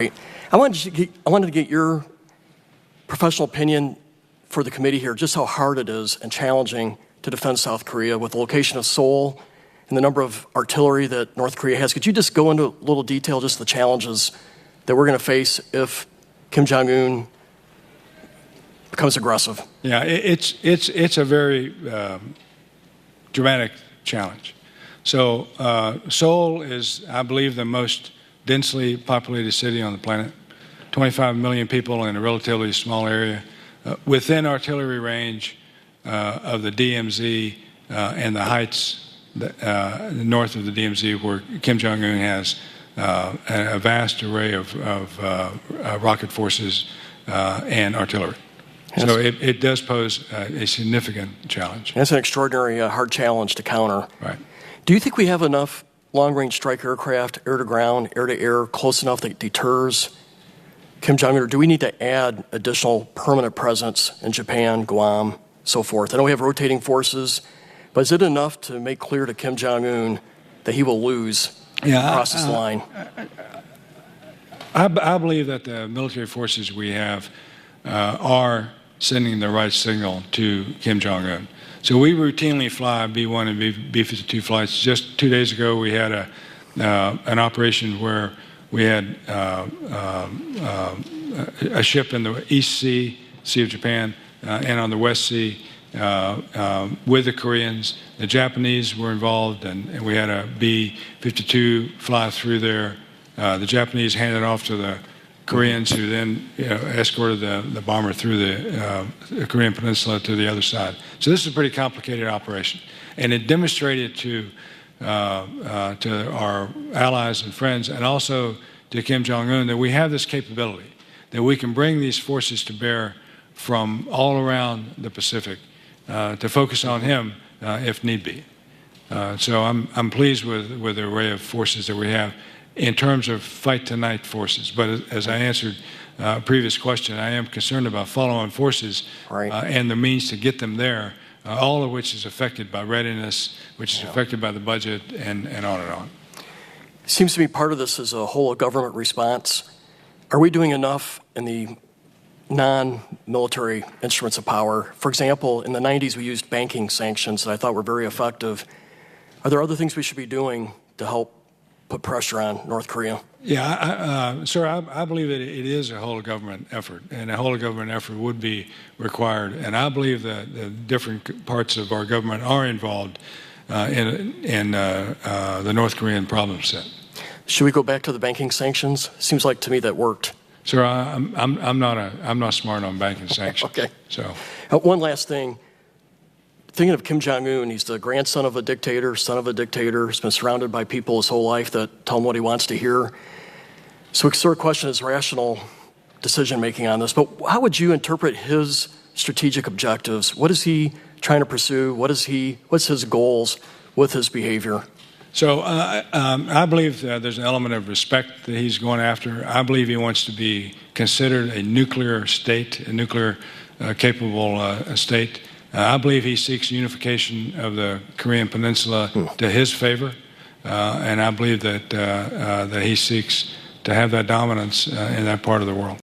I wanted to get your professional opinion for the committee here, just how hard it is and challenging to defend South Korea with the location of Seoul and the number of artillery that North Korea has. Could you just go into a little detail, just the challenges that we're going to face if Kim Jong-un becomes aggressive? Yeah, it's a very dramatic challenge. So Seoul is, I believe, the most densely populated city on the planet. 25 million people in a relatively small area. Within artillery range of the DMZ and the heights north of the DMZ, where Kim Jong-un has a vast array of rocket forces and artillery. Yes. So it does pose a significant challenge. That's an extraordinary hard challenge to counter. Right. Do you think we have enough long-range strike aircraft, air-to-ground, air-to-air, close enough that deters Kim Jong-un, or do we need to add additional permanent presence in Japan, Guam, so forth? I know we have rotating forces, but is it enough to make clear to Kim Jong-un that he will lose across this line? I believe that the military forces we have are sending the right signal to Kim Jong-un. So we routinely fly B-1 and B-52 flights. Just 2 days ago, we had an operation where we had a ship in the East Sea, Sea of Japan, and on the West Sea with the Koreans. The Japanese were involved, and we had a B-52 fly through there. The Japanese handed off to the Koreans, who then escorted the bomber through the Korean Peninsula to the other side. So this is a pretty complicated operation, and it demonstrated to our allies and friends, and also to Kim Jong-un, that we have this capability, that we can bring these forces to bear from all around the Pacific to focus on him if need be. So I'm pleased with the array of forces that we have in terms of fight-tonight forces. But as I answered a previous question, I am concerned about follow-on forces and the means to get them there, all of which is affected by readiness, which is affected by the budget, and on and on. It seems to me part of this is a whole government response. Are we doing enough in the non-military instruments of power? For example, in the 90s, we used banking sanctions that I thought were very effective. Are there other things we should be doing to help put pressure on North Korea? Yeah, sir, I believe that it is a whole government effort, and a whole government effort would be required. And I believe that the different parts of our government are involved in the North Korean problem set. Should we go back to the banking sanctions? Seems like to me that worked. Sir, I'm not smart on banking sanctions. Okay. So one last thing. Thinking of Kim Jong-un, he's the grandson of a dictator, son of a dictator. He's been surrounded by people his whole life that tell him what he wants to hear. So we sort of question his rational decision-making on this. But how would you interpret his strategic objectives? What is he trying to pursue? What's his goals with his behavior? So I believe there's an element of respect that he's going after. I believe he wants to be considered a nuclear state, a nuclear capable state. I believe he seeks unification of the Korean Peninsula to his favor, and I believe that he seeks to have that dominance in that part of the world.